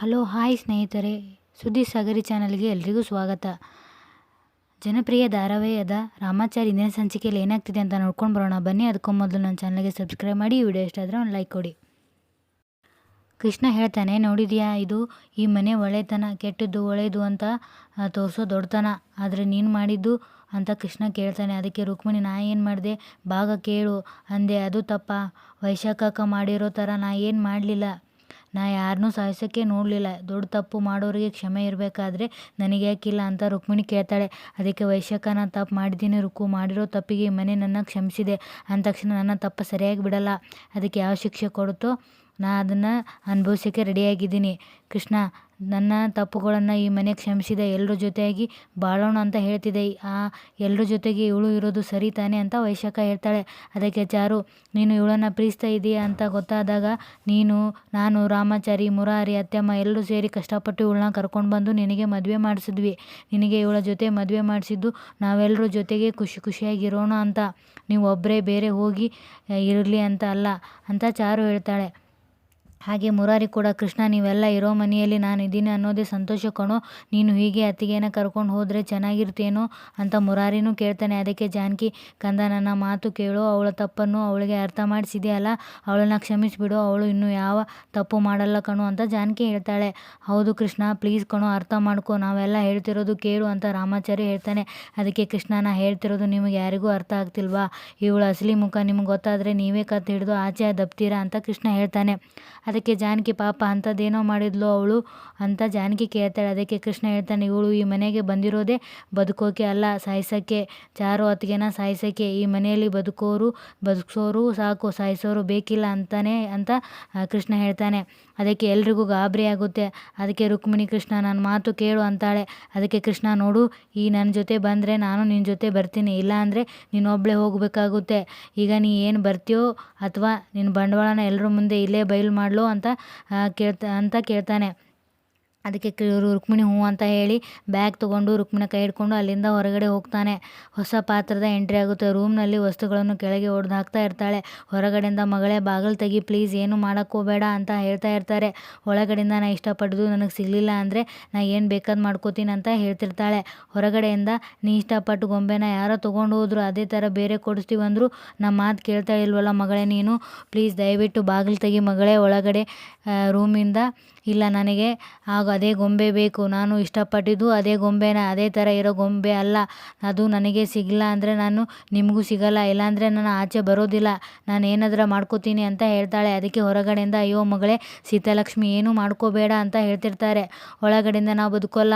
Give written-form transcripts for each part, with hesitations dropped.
Hello hi ಸ್ನೇಹಿತರೆ, ಸುದ್ದಿ ಸಾಗರಿ ಚಾನಲ್ಗೆ ಎಲ್ರಿಗೂ ಸ್ವಾಗತ. ಜನಪ್ರಿಯ ಧಾರಾವಾಹಿಯಾದ ರಾಮಾಚಾರಿ ಇಂದಿನ ಸಂಚಿಕೆಯಲ್ಲಿ ಏನಾಗ್ತಿದೆ ಅಂತ ನೋಡ್ಕೊಂಡು ಬರೋಣ ಬನ್ನಿ. ಅದಕ್ಕೂ ಮೊದಲು ನನ್ನ ಚಾನಲ್ಗೆ ಸಬ್ಸ್ಕ್ರೈಬ್ ಮಾಡಿ, ಈ ವಿಡಿಯೋ ಇಷ್ಟ ಆದರೆ ಒಂದು ಲೈಕ್ ಕೊಡಿ. ಕೃಷ್ಣ ಹೇಳ್ತಾನೆ, ನೋಡಿದ್ಯಾ, ಇದು ಈ ಮನೆ ಒಳ್ಳೆತನ, ಕೆಟ್ಟದ್ದು ಒಳ್ಳೆಯದು ಅಂತ ತೋರಿಸೋ ದೊಡ್ಡತನ, ಆದರೆ ನೀನು ಮಾಡಿದ್ದು ಅಂತ ಕೃಷ್ಣ ಕೇಳ್ತಾನೆ. ಅದಕ್ಕೆ ರುಕ್ಮಿಣಿ, ನಾ ಏನು ಮಾಡಿದೆ ಭಾಗ ಕೇಳು ಅಂದೆ, ಅದು ತಪ್ಪ, ವೈಶಾಖ ಮಾಡಿರೋ ಥರ ನಾ ಏನು ಮಾಡಲಿಲ್ಲ, ನಾ ಯಾರನ್ನೂ ಸಾಯಿಸೋಕ್ಕೆ ನೋಡಲಿಲ್ಲ, ದೊಡ್ಡ ತಪ್ಪು ಮಾಡೋರಿಗೆ ಕ್ಷಮೆ ಇರಬೇಕಾದ್ರೆ ನನಗೆ ಯಾಕಿಲ್ಲ ಅಂತ ರುಕ್ಮಿಣಿ ಕೇಳ್ತಾಳೆ. ಅದಕ್ಕೆ ವೈಶಾಖ, ನಾನು ತಪ್ಪು ಮಾಡಿದ್ದೀನಿ ರುಕ್ಕು, ಮಾಡಿರೋ ತಪ್ಪಿಗೆ ಈ ಮನೆ ನನ್ನ ಕ್ಷಮಿಸಿದೆ ಅಂದ ತಕ್ಷಣ ನನ್ನ ತಪ್ಪು ಸರಿಯಾಗಿ ಬಿಡಲ್ಲ, ಅದಕ್ಕೆ ಯಾವ ಶಿಕ್ಷೆ ಕೊಡುತ್ತೋ ನಾ ಅದನ್ನು ಅನುಭವಿಸೋಕ್ಕೆ ರೆಡಿಯಾಗಿದ್ದೀನಿ. ಕೃಷ್ಣ, ನನ್ನ ತಪ್ಪುಗಳನ್ನು ಈ ಮನೆ ಕ್ಷಮಿಸಿದೆ, ಎಲ್ಲರ ಜೊತೆಯಾಗಿ ಬಾಳೋಣ ಅಂತ ಹೇಳ್ತಿದ್ದೆ, ಆ ಎಲ್ಲರ ಜೊತೆಗೆ ಇವಳು ಇರೋದು ಸರಿ ತಾನೆ ಅಂತ ವೈಶಾಖ ಹೇಳ್ತಾಳೆ. ಅದಕ್ಕೆ ಚಾರು, ನೀನು ಇವಳನ್ನು ಪ್ರೀತಿಸ್ತಾ ಇದೆಯಾ ಅಂತ ಗೊತ್ತಾದಾಗ ನಾನು ರಾಮಾಚಾರಿ, ಮುರಾರಿ, ಅತ್ತೆಮ್ಮ ಎಲ್ಲರೂ ಸೇರಿ ಕಷ್ಟಪಟ್ಟು ಇವಳನ್ನ ಕರ್ಕೊಂಡು ಬಂದು ನಿನಗೆ ಮದುವೆ ಮಾಡಿಸಿದ್ವಿ. ನಿನಗೆ ಇವಳ ಜೊತೆ ಮದುವೆ ಮಾಡಿಸಿದ್ದು ನಾವೆಲ್ಲರೂ ಜೊತೆಗೆ ಖುಷಿಯಾಗಿರೋಣ ಅಂತ, ನೀವು ಒಬ್ಬರೇ ಬೇರೆ ಹೋಗಿ ಇರಲಿ ಅಂತ ಅಲ್ಲ ಅಂತ ಚಾರು ಹೇಳ್ತಾಳೆ. ಹಾಗೆ ಮುರಾರಿ ಕೂಡ, ಕೃಷ್ಣ, ನೀವೆಲ್ಲ ಇರೋ ಮನೆಯಲ್ಲಿ ನಾನು ಇದ್ದೀನಿ ಅನ್ನೋದೇ ಸಂತೋಷ ಕಣೋ, ನೀನು ಹೀಗೆ ಅತ್ತಿಗೆನ ಕರ್ಕೊಂಡು ಹೋದರೆ ಚೆನ್ನಾಗಿರ್ತೇನೋ ಅಂತ ಮುರಾರಿನೂ ಕೇಳ್ತಾನೆ. ಅದಕ್ಕೆ ಜಾನಕಿ, ಕಂದ, ನನ್ನ ಮಾತು ಕೇಳೋ, ಅವಳ ತಪ್ಪನ್ನು ಅವಳಿಗೆ ಅರ್ಥ ಮಾಡಿಸಿದೆಯಲ್ಲ, ಅವಳನ್ನು ಕ್ಷಮಿಸಿಬಿಡು, ಅವಳು ಇನ್ನೂ ಯಾವ ತಪ್ಪು ಮಾಡಲ್ಲ ಕಣೋ ಅಂತ ಜಾನಕಿ ಹೇಳ್ತಾಳೆ. ಹೌದು ಕೃಷ್ಣ, ಪ್ಲೀಸ್ ಕಣೋ, ಅರ್ಥ ಮಾಡ್ಕೊ, ನಾವೆಲ್ಲ ಹೇಳ್ತಿರೋದು ಕೇಳು ಅಂತ ರಾಮಾಚಾರಿ ಹೇಳ್ತಾನೆ. ಅದಕ್ಕೆ ಕೃಷ್ಣ, ನಾ ಹೇಳ್ತಿರೋದು ನಿಮಗೆ ಯಾರಿಗೂ ಅರ್ಥ ಆಗ್ತಿಲ್ವಾ, ಇವಳ ಅಸಲಿ ಮುಖ ನಿಮ್ಗೆ ಗೊತ್ತಾದರೆ ನೀವೇ ಕತ್ತು ಹಿಡಿದು ಆಚೆ ದಬ್ತೀರಾ ಅಂತ ಕೃಷ್ಣ ಹೇಳ್ತಾನೆ. ಅದಕ್ಕೆ ಜಾನಕಿ, ಪಾಪ ಅಂಥದ್ದೇನೋ ಮಾಡಿದ್ಲು ಅವಳು ಅಂತ ಜಾನಕಿ ಕೇಳ್ತಾಳೆ. ಅದಕ್ಕೆ ಕೃಷ್ಣ ಹೇಳ್ತಾನೆ, ಇವಳು ಈ ಮನೆಗೆ ಬಂದಿರೋದೇ ಬದುಕೋಕೆ ಅಲ್ಲ, ಸಾಯಿಸೋಕ್ಕೆ, ಚಾರು ಅತ್ತಿಗೆನ ಸಾಯಿಸೋಕ್ಕೆ, ಈ ಮನೆಯಲ್ಲಿ ಬದುಕಿಸೋರು ಸಾಕು, ಸಾಯಿಸೋರು ಬೇಕಿಲ್ಲ ಅಂತಾನೆ ಅಂತ ಕೃಷ್ಣ ಹೇಳ್ತಾನೆ. ಅದಕ್ಕೆ ಎಲ್ರಿಗೂ ಗಾಬರಿ ಆಗುತ್ತೆ. ಅದಕ್ಕೆ ರುಕ್ಮಿಣಿ, ಕೃಷ್ಣ ನನ್ನ ಮಾತು ಕೇಳು ಅಂತಾಳೆ. ಅದಕ್ಕೆ ಕೃಷ್ಣ, ನೋಡು, ಈ ನನ್ನ ಜೊತೆ ಬಂದರೆ ನಾನು ನಿನ್ನ ಜೊತೆ ಬರ್ತೀನಿ, ಇಲ್ಲಾಂದರೆ ನೀನೊಬ್ಬಳೇ ಹೋಗಬೇಕಾಗುತ್ತೆ, ಈಗ ನೀ ಏನು ಬರ್ತೀಯೋ ಅಥವಾ ನಿನ್ನ ಬಂಡವಾಳನ ಎಲ್ಲರ ಮುಂದೆ ಇಲ್ಲೇ ಬಯಲು ಮಾಡಲೋ ಅಂತ ಕೇಳ್ತಾನೆ. ಅದಕ್ಕೆ ರುಕ್ಮಿಣಿ ಹ್ಞೂ ಅಂತ ಹೇಳಿ ಬ್ಯಾಗ್ ತೊಗೊಂಡು ರುಕ್ಮಿಣಿ ಕೈ ಹಿಡ್ಕೊಂಡು ಅಲ್ಲಿಂದ ಹೊರಗಡೆ ಹೋಗ್ತಾನೆ. ಹೊಸ ಪಾತ್ರದ ಎಂಟ್ರಿ ಆಗುತ್ತೆ. ರೂಮ್ನಲ್ಲಿ ವಸ್ತುಗಳನ್ನು ಕೆಳಗೆ ಒಡೆದು ಹಾಕ್ತಾ ಇರ್ತಾಳೆ. ಹೊರಗಡೆಯಿಂದ, ಮಗಳೇ ಬಾಗಿಲು ತೆಗಿ ಪ್ಲೀಸ್, ಏನು ಮಾಡೋಕ್ಕೋಬೇಡ ಅಂತ ಹೇಳ್ತಾ ಇರ್ತಾರೆ. ಒಳಗಡೆಯಿಂದ, ನಾ ಇಷ್ಟಪಟ್ಟಿದ್ದು ನನಗೆ ಸಿಗಲಿಲ್ಲ ಅಂದರೆ ನಾ ಏನು ಬೇಕಾದ್ದು ಮಾಡ್ಕೋತೀನಿ ಅಂತ ಹೇಳ್ತಿರ್ತಾಳೆ. ಹೊರಗಡೆಯಿಂದ, ನೀ ಇಷ್ಟಪಟ್ಟು ಗೊಂಬೆನ ಯಾರೋ ತೊಗೊಂಡು ಹೋದ್ರು, ಅದೇ ಥರ ಬೇರೆ ಕೊಡಿಸ್ತೀವಿ ಅಂದರು, ನಮ್ಮ ಮಾತು ಕೇಳ್ತಾ ಇಲ್ವಲ್ಲ ಮಗಳೇ ನೀನು, ಪ್ಲೀಸ್ ದಯವಿಟ್ಟು ಬಾಗಿಲು ತೆಗಿ ಮಗಳೇ ಒಳಗಡೆ ರೂಮಿಂದ. ಇಲ್ಲ, ನನಗೆ ಆಗ ಅದೇ ಗೊಂಬೆ ಬೇಕು, ನಾನು ಇಷ್ಟಪಟ್ಟಿದ್ದು ಅದೇ ಗೊಂಬೆನ, ಅದೇ ಥರ ಇರೋ ಗೊಂಬೆ ಅಲ್ಲ, ಅದು ನನಗೆ ಸಿಗಲ್ಲ ಅಂದರೆ ನಾನು ನಿಮಗೂ ಸಿಗಲ್ಲ, ಇಲ್ಲಾಂದರೆ ನಾನು ಆಚೆ ಬರೋದಿಲ್ಲ, ನಾನು ಏನಾದರೂ ಮಾಡ್ಕೋತೀನಿ ಅಂತ ಹೇಳ್ತಾಳೆ. ಅದಕ್ಕೆ ಹೊರಗಡೆಯಿಂದ, ಅಯ್ಯೋ ಮಗಳೇ ಸೀತಾಲಕ್ಷ್ಮಿ, ಏನೂ ಮಾಡ್ಕೋಬೇಡ ಅಂತ ಹೇಳ್ತಿರ್ತಾರೆ. ಒಳಗಡೆಯಿಂದ, ನಾವು ಬದುಕೋಲ್ಲ,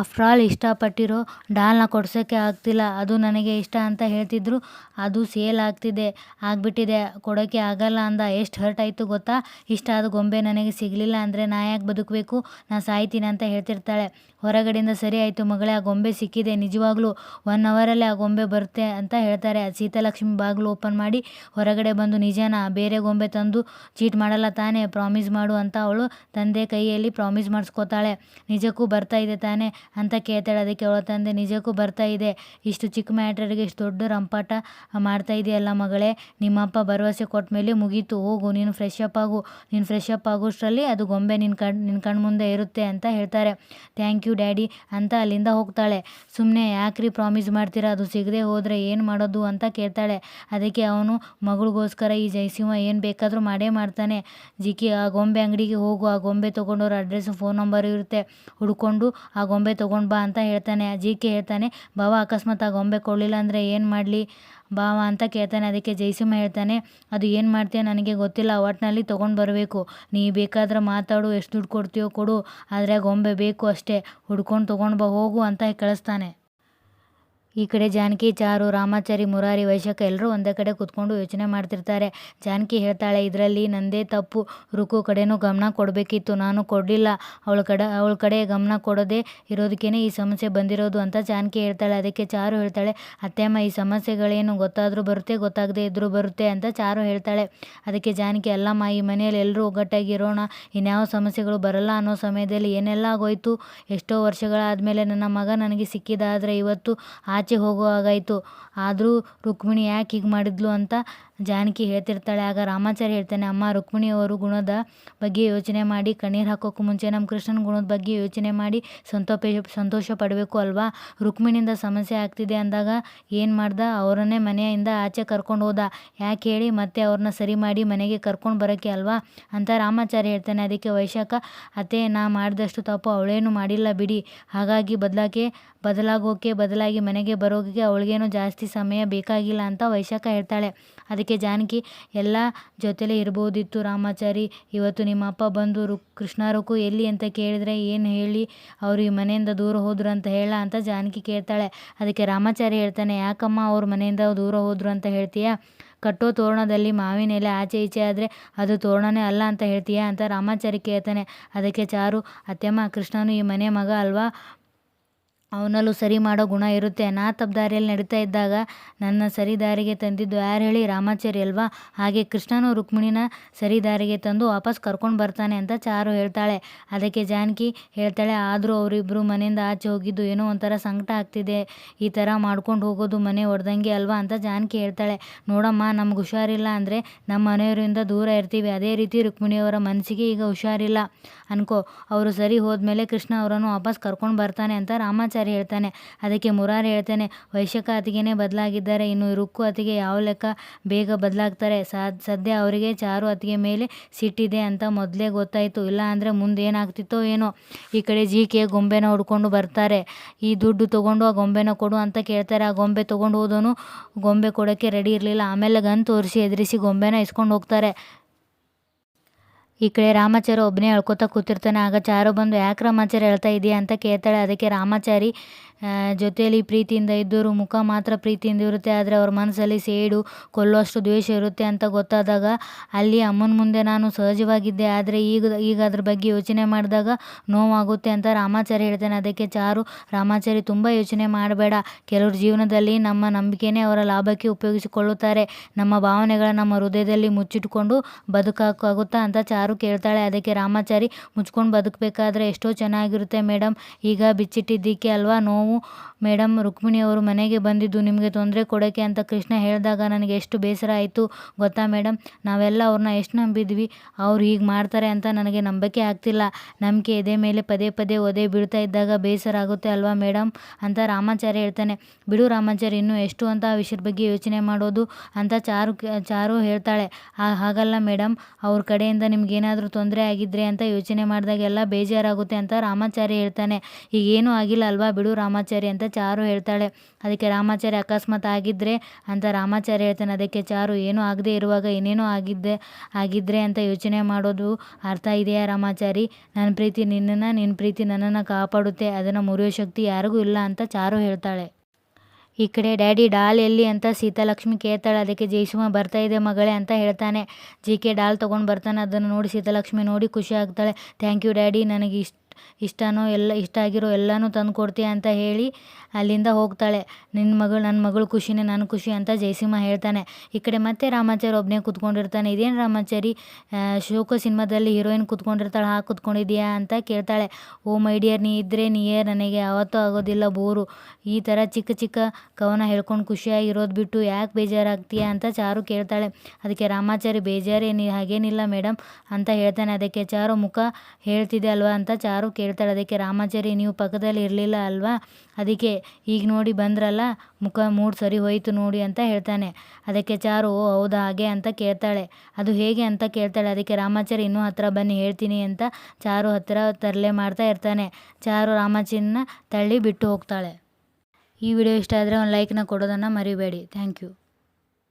ಆಫ್ಟರ್ ಆಲ್ ಇಷ್ಟಪಟ್ಟಿರೋ ಡಾಲ್ನ ಕೊಡ್ಸೋಕ್ಕೆ ಆಗ್ತಿಲ್ಲ, ಅದು ನನಗೆ ಇಷ್ಟ ಅಂತ ಹೇಳ್ತಿದ್ರು, ಅದು ಸೇಲ್ ಆಗಿಬಿಟ್ಟಿದೆ, ಕೊಡೋಕ್ಕೆ ಆಗಲ್ಲ ಅಂದ, ಎಷ್ಟು ಹರ್ಟ್ ಆಯಿತು ಗೊತ್ತಾ, ಇಷ್ಟ ಆದ ಗೊಂಬೆ ನನಗೆ ಸಿಗಲಿಲ್ಲ ಅಂದರೆ ನಾ ಯಾಕೆ ಬದುಕಬೇಕು, ನಾ ಸಾಯ್ತೀನಿ ಅಂತ ಹೇಳ್ತಿರ್ತಾಳೆ. ಹೊರಗಡೆಯಿಂದ, ಸರಿ ಆಯಿತು ಮಗಳೇ, ಆ ಗೊಂಬೆ ಸಿಕ್ಕಿದೆ, ನಿಜವಾಗ್ಲೂ 1 ಅವರಲ್ಲಿ ಆ ಗೊಂಬೆ ಬರುತ್ತೆ ಅಂತ ಹೇಳ್ತಾರೆ. ಸೀತಾಲಕ್ಷ್ಮಿ ಬಾಗಿಲು ಓಪನ್ ಮಾಡಿ ಹೊರಗಡೆ ಬಂದು, ನಿಜನಾ, ಬೇರೆ ಗೊಂಬೆ ತಂದು ಚೀಟ್ ಮಾಡಲ್ಲ ತಾನೇ, ಪ್ರಾಮಿಸ್ ಮಾಡು ಅಂತ ಅವಳು ತಂದೆ ಕೈಯಲ್ಲಿ ಪ್ರಾಮಿಸ್ ಮಾಡಿಸ್ಕೋತಾಳೆ. ನಿಜಕ್ಕೂ ಬರ್ತಾ ಇದೆ ತಾನೇ ಅಂತ ಕೇಳ್ತಾಳೆ. ಅದಕ್ಕೆ ಅವಳ ತಂದೆ, ನಿಜಕ್ಕೂ ಬರ್ತಾ ಇದೆ, ಇಷ್ಟು ಚಿಕ್ಕ ಮ್ಯಾಟ್ರಿಗೆ ಇಷ್ಟು ದೊಡ್ಡ ರಂಪಾಟ ಮಾಡ್ತಾ ಇದೆಯಲ್ಲ ಮಗಳೇ, ನಿಮ್ಮಪ್ಪ ಭರವಸೆ ಕೊಟ್ಟ ಮೇಲೆ ಮುಗೀತು, ಹೋಗು ನೀನು ಫ್ರೆಶ್ ಅಪ್ ಆಗೋಷ್ಟರಲ್ಲಿ ಅದು ಗೊಂಬೆ ನಿನ್ನ ಕಣ್ಮುಂದೆ ಇರುತ್ತೆ ಅಂತ ಹೇಳ್ತಾರೆ. ಥ್ಯಾಂಕ್ ಯು ಡ್ಯಾಡಿ ಅಂತ ಅಲ್ಲಿಂದ ಹೋಗ್ತಾಳೆ. ಸುಮ್ಮನೆ ಯಾಕ್ರಿ ಪ್ರಾಮಿಸ್ ಮಾಡ್ತೀರಾ, ಅದು ಸಿಗದೆ ಹೋದರೆ ಏನು ಮಾಡೋದು ಅಂತ ಕೇಳ್ತಾಳೆ. ಅದಕ್ಕೆ ಅವನು, ಮಗಳಿಗೋಸ್ಕರ ಈ ಜಯಸಿಂಹ ಏನು ಬೇಕಾದರೂ ಮಾಡೇ ಮಾಡ್ತಾನೆ, ಜಿಕ್ಕಿ ಆ ಗೊಂಬೆ ಅಂಗಡಿಗೆ ಹೋಗು, ಆ ಗೊಂಬೆ ತೊಗೊಂಡವ್ರ ಅಡ್ರೆಸ್ ಫೋನ್ ನಂಬರ್ ಇರುತ್ತೆ, ಹುಡ್ಕೊಂಡು ಆ ಗೊಂಬೆ ತೊಗೊಂಡು ಬಾ ಅಂತ ಹೇಳ್ತಾನೆ. ಜಿಕೆ ಹೇಳ್ತಾನೆ, ಬಾವ ಅಕಸ್ಮಾತ್ ಆ ಗೊಂಬೆ ಕೊಡಲಿಲ್ಲ ಅಂದರೆ ಏನು ಮಾಡಲಿ ಬಾವ ಅಂತ ಕೇಳ್ತಾನೆ. ಅದಕ್ಕೆ ಜಯಸಿಂಹ ಹೇಳ್ತಾನೆ, ಅದು ಏನು ಮಾಡ್ತೀಯ ನನಗೆ ಗೊತ್ತಿಲ್ಲ, ಒಟ್ಟಿನಲ್ಲಿ ತೊಗೊಂಡು ಬರಬೇಕು, ನೀ ಬೇಕಾದ್ರೆ ಮಾತಾಡು, ಎಷ್ಟು ದುಡ್ಡು ಕೊಡ್ತೀಯೋ ಕೊಡು, ಆದರೆ ಗೊಂಬೆ ಬೇಕು ಅಷ್ಟೇ, ಹುಡ್ಕೊಂಡು ತೊಗೊಂಡು ಬಾ ಹೋಗು ಅಂತ ಕಳಿಸ್ತಾನೆ. ಈ ಕಡೆ ಜಾನಕಿ, ಚಾರು, ರಾಮಾಚಾರಿ, ಮುರಾರಿ, ವೈಶಾಖ ಎಲ್ಲರೂ ಒಂದೇ ಕಡೆ ಕೂತ್ಕೊಂಡು ಯೋಚನೆ ಮಾಡ್ತಿರ್ತಾರೆ. ಜಾನಕಿ ಹೇಳ್ತಾಳೆ, ಇದರಲ್ಲಿ ನಂದೇ ತಪ್ಪು, ರುಕು ಕಡೆನೂ ಗಮನ ಕೊಡಬೇಕಿತ್ತು, ನಾನು ಕೊಡಲಿಲ್ಲ, ಅವಳ ಕಡೆ ಗಮನ ಕೊಡೋದೇ ಇರೋದಕ್ಕೇ ಈ ಸಮಸ್ಯೆ ಬಂದಿರೋದು ಅಂತ ಜಾನಕಿ ಹೇಳ್ತಾಳೆ. ಅದಕ್ಕೆ ಚಾರು ಹೇಳ್ತಾಳೆ, ಅತ್ತೆಮ್ಮ, ಈ ಸಮಸ್ಯೆಗಳೇನು ಗೊತ್ತಾದರೂ ಬರುತ್ತೆ, ಗೊತ್ತಾಗದೇ ಇದ್ದರೂ ಬರುತ್ತೆ ಅಂತ ಚಾರು ಹೇಳ್ತಾಳೆ. ಅದಕ್ಕೆ ಜಾನಕಿ, ಅಲ್ಲಮ್ಮ, ಈ ಮನೆಯಲ್ಲಿ ಎಲ್ಲರೂ ಒಗ್ಗಟ್ಟಾಗಿ ಇರೋಣ, ಇನ್ಯಾವ ಸಮಸ್ಯೆಗಳು ಬರಲ್ಲ ಅನ್ನೋ ಸಮಯದಲ್ಲಿ ಏನೆಲ್ಲ ಆಗೋಯ್ತು, ಎಷ್ಟೋ ವರ್ಷಗಳಾದಮೇಲೆ ನನ್ನ ಮಗ ನನಗೆ ಸಿಕ್ಕಿದ, ಆದರೆ ಇವತ್ತು ಆಚೆ ಹೋಗೋ ಹಾಗಾಯಿತು, ಆದರೂ ರುಕ್ಮಿಣಿ ಯಾಕೆ ಹೀಗೆ ಮಾಡಿದ್ಲು ಅಂತ ಜಾನಕಿ ಹೇಳ್ತಿರ್ತಾಳೆ. ಆಗ ರಾಮಾಚಾರಿ ಹೇಳ್ತಾನೆ, ಅಮ್ಮ ರುಕ್ಮಿಣಿಯವರು ಗುಣದ ಬಗ್ಗೆ ಯೋಚನೆ ಮಾಡಿ ಕಣ್ಣೀರು ಹಾಕೋಕ್ಕೂ ಮುಂಚೆ ನಮ್ಮ ಕೃಷ್ಣನ ಗುಣದ ಬಗ್ಗೆ ಯೋಚನೆ ಮಾಡಿ ಸಂತೋಷ ಪಡಬೇಕು ಅಲ್ವಾ. ರುಕ್ಮಿಣಿಯಿಂದ ಸಮಸ್ಯೆ ಆಗ್ತಿದೆ ಅಂದಾಗ ಏನು ಮಾಡ್ದ, ಅವರನ್ನೇ ಮನೆಯಿಂದ ಆಚೆ ಕರ್ಕೊಂಡು ಹೋದ. ಯಾಕೆ ಹೇಳಿ, ಮತ್ತೆ ಅವ್ರನ್ನ ಸರಿ ಮಾಡಿ ಮನೆಗೆ ಕರ್ಕೊಂಡು ಬರೋಕ್ಕೆ ಅಲ್ವಾ ಅಂತ ರಾಮಾಚಾರಿ ಹೇಳ್ತಾನೆ. ಅದಕ್ಕೆ ವೈಶಾಖ, ಅತ್ತೆ ನಾ ಮಾಡಿದಷ್ಟು ತಪ್ಪು ಅವಳೇನು ಮಾಡಿಲ್ಲ ಬಿಡಿ, ಹಾಗಾಗಿ ಬದಲಾಗಿ ಮನೆಗೆ ಬರೋಕ್ಕೆ ಅವಳಿಗೇನು ಜಾಸ್ತಿ ಸಮಯ ಬೇಕಾಗಿಲ್ಲ ಅಂತ ವೈಶಾಖ ಹೇಳ್ತಾಳೆ. ಅದಕ್ಕೆ ಜಾನಕಿ, ಎಲ್ಲ ಜೊತೆಲೇ ಇರ್ಬೋದಿತ್ತು ರಾಮಾಚಾರಿ, ಇವತ್ತು ನಿಮ್ಮ ಅಪ್ಪ ಬಂದು ಕೃಷ್ಣಾರಕ್ಕೂ ಎಲ್ಲಿ ಅಂತ ಕೇಳಿದ್ರೆ ಏನು ಹೇಳಿ, ಅವರು ಈ ಮನೆಯಿಂದ ದೂರ ಹೋದ್ರು ಅಂತ ಹೇಳ ಅಂತ ಜಾನಕಿ ಕೇಳ್ತಾಳೆ. ಅದಕ್ಕೆ ರಾಮಾಚಾರಿ ಹೇಳ್ತಾನೆ, ಯಾಕಮ್ಮ ಅವ್ರ ಮನೆಯಿಂದ ದೂರ ಹೋದ್ರು ಅಂತ ಹೇಳ್ತೀಯಾ, ಕಟ್ಟೋ ತೋರಣದಲ್ಲಿ ಮಾವಿನ ಎಲೆ ಆಚೆ ಈಚೆ ಆದರೆ ಅದು ತೋರಣನೇ ಅಲ್ಲ ಅಂತ ಹೇಳ್ತೀಯಾ ಅಂತ ರಾಮಾಚಾರಿ ಕೇಳ್ತಾನೆ. ಅದಕ್ಕೆ ಚಾರು, ಅತ್ತೆಮ್ಮ ಕೃಷ್ಣನು ಈ ಮನೆ ಮಗ ಅಲ್ವಾ, ಅವನಲ್ಲೂ ಸರಿ ಮಾಡೋ ಗುಣ ಇರುತ್ತೆ. ನಾ ತಪ್ಪು ದಾರಿಯಲ್ಲಿ ನಡೀತಾ ಇದ್ದಾಗ ನನ್ನ ಸರಿ ದಾರಿಗೆ ತಂದಿದ್ದು ಯಾರು ಹೇಳಿ, ರಾಮಾಚಾರಿ ಅಲ್ವಾ. ಹಾಗೆ ಕೃಷ್ಣನು ರುಕ್ಮಿಣಿನ ಸರಿ ದಾರಿಗೆ ತಂದು ವಾಪಸ್ ಕರ್ಕೊಂಡು ಬರ್ತಾನೆ ಅಂತ ಚಾರು ಹೇಳ್ತಾಳೆ. ಅದಕ್ಕೆ ಜಾನಕಿ ಹೇಳ್ತಾಳೆ, ಆದರೂ ಅವರಿಬ್ಬರು ಮನೆಯಿಂದ ಆಚೆ ಹೋಗಿದ್ದು ಏನೋ ಒಂಥರ ಸಂಕಟ ಆಗ್ತಿದೆ, ಈ ಥರ ಮಾಡ್ಕೊಂಡು ಹೋಗೋದು ಮನೆ ಒಡೆದಂಗೆ ಅಲ್ವಾ ಅಂತ ಜಾನಕಿ ಹೇಳ್ತಾಳೆ. ನೋಡಮ್ಮ, ನಮ್ಗೆ ಹುಷಾರಿಲ್ಲ ಅಂದರೆ ನಮ್ಮ ಮನೆಯವರಿಂದ ದೂರ ಇರ್ತೀವಿ, ಅದೇ ರೀತಿ ರುಕ್ಮಿಣಿಯವರ ಮನಸ್ಸಿಗೆ ಈಗ ಹುಷಾರಿಲ್ಲ ಅನ್ಕೋ, ಅವರು ಸರಿ ಹೋದ್ಮೇಲೆ ಕೃಷ್ಣ ಅವರನ್ನು ವಾಪಸ್ ಕರ್ಕೊಂಡು ಬರ್ತಾನೆ ಅಂತ ರಾಮಾಚಾರಿ ಹೇಳ್ತಾನೆ. ಅದಕ್ಕೆ ಮುರಾರಿ ಹೇಳ್ತಾನೆ, ವೈಶಾಖ ಅತಿಗೆನೇ ಬದಲಾಗಿದ್ದಾರೆ, ಇನ್ನು ರುಕ್ಕು ಅತಿಗೆ ಯಾವ ಲೆಕ್ಕ ಬೇಗ ಬದಲಾಗ್ತಾರೆ. ಸದ್ಯ ಅವರಿಗೆ ಚಾರು ಅತಿಗೆ ಮೇಲೆ ಸಿಟ್ಟಿದೆ ಅಂತ ಮೊದಲೇ ಗೊತ್ತಾಯಿತು, ಇಲ್ಲ ಅಂದರೆ ಮುಂದೇನಾಗ್ತಿತ್ತೋ ಏನೋ. ಈ ಕಡೆ ಜಿಕೆ ಗೊಂಬೆನ ಹುಡ್ಕೊಂಡು ಬರ್ತಾರೆ. ಈ ದುಡ್ಡು ತೊಗೊಂಡು ಆ ಗೊಂಬೆನ ಕೊಡು ಅಂತ ಕೇಳ್ತಾರೆ. ಆ ಗೊಂಬೆ ತೊಗೊಂಡು ಹೋದವನು ಗೊಂಬೆ ಕೊಡೋಕ್ಕೆ ರೆಡಿ ಇರಲಿಲ್ಲ. ಆಮೇಲೆ ಗನ್ ತೋರಿಸಿ ಎದುರಿಸಿ ಗೊಂಬೆನ ಇಸ್ಕೊಂಡು ಹೋಗ್ತಾರೆ. ಈ ಕಡೆ ರಾಮಾಚಾರಿ ಒಬ್ಬನೇ ಅಳ್ಕೊತಾ ಕೂತಿರ್ತಾನೆ. ಆಗ ಚಾರು ಬಂದು, ಯಾಕೆ ರಾಮಾಚಾರಿ ಹೇಳ್ತಾ ಇದೆಯಾ ಅಂತ ಕೇಳ್ತಾಳೆ. ಅದಕ್ಕೆ ರಾಮಾಚಾರಿ, ಜೊತೆಯಲ್ಲಿ ಪ್ರೀತಿಯಿಂದ ಇದ್ದವರು ಮುಖ ಮಾತ್ರ ಪ್ರೀತಿಯಿಂದ ಇರುತ್ತೆ, ಆದರೆ ಅವ್ರ ಮನಸ್ಸಲ್ಲಿ ಸೇಡು ಕೊಲ್ಲುವಷ್ಟು ದ್ವೇಷ ಇರುತ್ತೆ ಅಂತ ಗೊತ್ತಾದಾಗ ಅಲ್ಲಿ ಅಮ್ಮನ ಮುಂದೆ ನಾನು ಸಹಜವಾಗಿದ್ದೆ, ಆದರೆ ಈಗ ಅದ್ರ ಬಗ್ಗೆ ಯೋಚನೆ ಮಾಡಿದಾಗ ನೋವಾಗುತ್ತೆ ಅಂತ ರಾಮಾಚಾರಿ ಹೇಳ್ತಾನೆ. ಅದಕ್ಕೆ ಚಾರು, ರಾಮಾಚಾರಿ ತುಂಬ ಯೋಚನೆ ಮಾಡಬೇಡ, ಕೆಲವ್ರ ಜೀವನದಲ್ಲಿ ನಮ್ಮ ನಂಬಿಕೆನೇ ಅವರ ಲಾಭಕ್ಕೆ ಉಪಯೋಗಿಸಿಕೊಳ್ಳುತ್ತಾರೆ, ನಮ್ಮ ಭಾವನೆಗಳ ನಮ್ಮ ಹೃದಯದಲ್ಲಿ ಮುಚ್ಚಿಟ್ಕೊಂಡು ಬದುಕಾಗುತ್ತಾ ಅಂತ ಚಾರು ಕೇಳ್ತಾಳೆ. ಅದಕ್ಕೆ ರಾಮಾಚಾರಿ, ಮುಚ್ಕೊಂಡು ಬದುಕಬೇಕಾದ್ರೆ ಎಷ್ಟೋ ಚೆನ್ನಾಗಿರುತ್ತೆ ಮೇಡಮ್, ಈಗ ಬಿಚ್ಚಿಟ್ಟಿದ್ದಕ್ಕೆ ಅಲ್ವಾ ನೋವು ಮೇಡಮ್. ರುಕ್ಮಿಣಿಯವರು ಮನೆಗೆ ಬಂದಿದ್ದು ನಿಮಗೆ ತೊಂದರೆ ಕೊಡೋಕ್ಕೆ ಅಂತ ಕೃಷ್ಣ ಹೇಳಿದಾಗ ನನಗೆ ಎಷ್ಟು ಬೇಸರ ಆಯಿತು ಗೊತ್ತಾ ಮೇಡಮ್. ನಾವೆಲ್ಲ ಅವ್ರನ್ನ ಎಷ್ಟು ನಂಬಿದ್ವಿ, ಅವ್ರು ಹೀಗೆ ಮಾಡ್ತಾರೆ ಅಂತ ನನಗೆ ನಂಬಿಕೆ ಆಗ್ತಿಲ್ಲ. ನಂಬಿಕೆ ಎದೆ ಮೇಲೆ ಪದೇ ಪದೇ ಒದೆ ಬೀಳ್ತಾ ಇದ್ದಾಗ ಬೇಸರ ಆಗುತ್ತೆ ಅಲ್ವಾ ಮೇಡಮ್ ಅಂತ ರಾಮಾಚಾರಿ ಹೇಳ್ತಾನೆ. ಬಿಡು ರಾಮಾಚಾರಿ, ಇನ್ನೂ ಎಷ್ಟು ಅಂತ ಆ ವಿಷಯದ ಬಗ್ಗೆ ಯೋಚನೆ ಮಾಡೋದು ಅಂತ ಚಾರು ಹೇಳ್ತಾಳೆ. ಹಾಗಲ್ಲ ಮೇಡಮ್, ಅವ್ರ ಕಡೆಯಿಂದ ನಿಮ್ಗೇನಾದರೂ ತೊಂದರೆ ಆಗಿದ್ರೆ ಅಂತ ಯೋಚನೆ ಮಾಡಿದಾಗೆಲ್ಲ ಬೇಜಾರಾಗುತ್ತೆ ಅಂತ ರಾಮಾಚಾರಿ ಹೇಳ್ತಾನೆ. ಈಗೇನೂ ಆಗಿಲ್ಲ ಅಲ್ವಾ, ಬಿಡು ರಾಮಾಚಾರಿ ಅಂತ ಚಾರು ಹೇಳ್ತಾಳೆ. ಅದಕ್ಕೆ ರಾಮಾಚಾರಿ, ಅಕಸ್ಮಾತ್ ಆಗಿದ್ರೆ ಅಂತ ರಾಮಾಚಾರಿ ಹೇಳ್ತಾನೆ. ಅದಕ್ಕೆ ಚಾರು, ಏನೂ ಆಗದೆ ಇರುವಾಗ ಇನ್ನೇನೋ ಆಗಿದ್ರೆ ಅಂತ ಯೋಚನೆ ಮಾಡೋದು ಅರ್ಥ ಇದೆಯಾ ರಾಮಾಚಾರಿ, ನನ್ನ ಪ್ರೀತಿ ನಿನ್ನನ್ನು, ನಿನ್ನ ಪ್ರೀತಿ ನನ್ನನ್ನು ಕಾಪಾಡುತ್ತೆ, ಅದನ್ನು ಮುರಿಯೋ ಶಕ್ತಿ ಯಾರಿಗೂ ಇಲ್ಲ ಅಂತ ಚಾರು ಹೇಳ್ತಾಳೆ. ಈ ಕಡೆ ಡ್ಯಾಡಿ ಡಾಲ್ ಎಲ್ಲಿ ಅಂತ ಸೀತಾಲಕ್ಷ್ಮಿ ಕೇಳ್ತಾಳೆ. ಅದಕ್ಕೆ ಜಯಸುಮ, ಬರ್ತಾ ಇದೆ ಮಗಳೇ ಅಂತ ಹೇಳ್ತಾನೆ. ಜಿಕೆ ಡಾಲ್ ತೊಗೊಂಡು ಬರ್ತಾನೆ. ಅದನ್ನು ನೋಡಿ ಸೀತಾಲಕ್ಷ್ಮಿ ನೋಡಿ ಖುಷಿ ಆಗ್ತಾಳೆ. ಥ್ಯಾಂಕ್ ಯು ಡ್ಯಾಡಿ, ನನಗೆ ಇಷ್ಟ ಆಗಿರೋ ಎಲ್ಲನೂ ತಂದು ಕೊಡ್ತೀಯ ಅಂತ ಹೇಳಿ ಅಲ್ಲಿಂದ ಹೋಗ್ತಾಳೆ. ನನ್ನ ಮಗಳು ಖುಷಿನೇ ನನ್ನ ಖುಷಿ ಅಂತ ಜಯಸಿಂಹ ಹೇಳ್ತಾನೆ. ಈ ಕಡೆ ಮತ್ತೆ ರಾಮಾಚಾರಿ ಒಬ್ಬನೇ ಕೂತ್ಕೊಂಡಿರ್ತಾನೆ. ಇದೇನು ರಾಮಾಚಾರಿ, ಶೋಕೋ ಸಿನಿಮಾದಲ್ಲಿ ಹೀರೋಯಿನ್ ಕೂತ್ಕೊಂಡಿರ್ತಾಳೆ, ಹಾಗೆ ಕೂತ್ಕೊಂಡಿದ್ಯಾ ಅಂತ ಕೇಳ್ತಾಳೆ. ಓ ಮೈ ಡಿಯರ್, ನೀ ಇದ್ದರೆ ನೀಯೇ ನನಗೆ ಯಾವತ್ತೂ ಆಗೋದಿಲ್ಲ ಬೋರು, ಈ ಥರ ಚಿಕ್ಕ ಚಿಕ್ಕ ಕವನ ಹೇಳ್ಕೊಂಡು ಖುಷಿಯಾಗಿರೋದು ಬಿಟ್ಟು ಯಾಕೆ ಬೇಜಾರಾಗ್ತೀಯಾ ಅಂತ ಚಾರು ಕೇಳ್ತಾಳೆ. ಅದಕ್ಕೆ ರಾಮಾಚಾರಿ, ಹಾಗೇನಿಲ್ಲ ಮೇಡಮ್ ಅಂತ ಹೇಳ್ತಾನೆ. ಅದಕ್ಕೆ ಚಾರು, ಮುಖ ಹೇಳ್ತಿದೆ ಅಲ್ವಾ ಅಂತ ಚಾರು ಕೇಳ್ತಾಳೆ. ಅದಕ್ಕೆ ರಾಮಾಚಾರಿ, ನೀವು ಪಕ್ಕದಲ್ಲಿ ಇರಲಿಲ್ಲ ಅಲ್ವಾ, ಅದಕ್ಕೆ ಈಗ ನೋಡಿ ಬಂದ್ರಲ್ಲ, ಮೂಡ್ ಸರಿ ಹೋಯಿತು ನೋಡಿ ಅಂತ ಹೇಳ್ತಾನೆ. ಅದಕ್ಕೆ ಚಾರು, ಓ ಹೌದಾ ಹಾಗೆ ಅಂತ ಕೇಳ್ತಾಳೆ. ಅದು ಹೇಗೆ ಅಂತ ಕೇಳ್ತಾಳೆ. ಅದಕ್ಕೆ ರಾಮಾಚಾರಿ, ಇನ್ನೂ ಹತ್ತಿರ ಬನ್ನಿ ಹೇಳ್ತೀನಿ ಅಂತ ಚಾರು ಹತ್ತಿರ ತರಲೆ ಮಾಡ್ತಾ ಇರ್ತಾನೆ. ಚಾರು ರಾಮಾಚಾರಿನ ತಳ್ಳಿ ಬಿಟ್ಟು ಹೋಗ್ತಾಳೆ. ಈ ವಿಡಿಯೋ ಇಷ್ಟ ಆದರೆ ಒಂದು ಲೈಕ್ನ ಕೊಡೋದನ್ನು ಮರಿಬೇಡಿ. Thank you.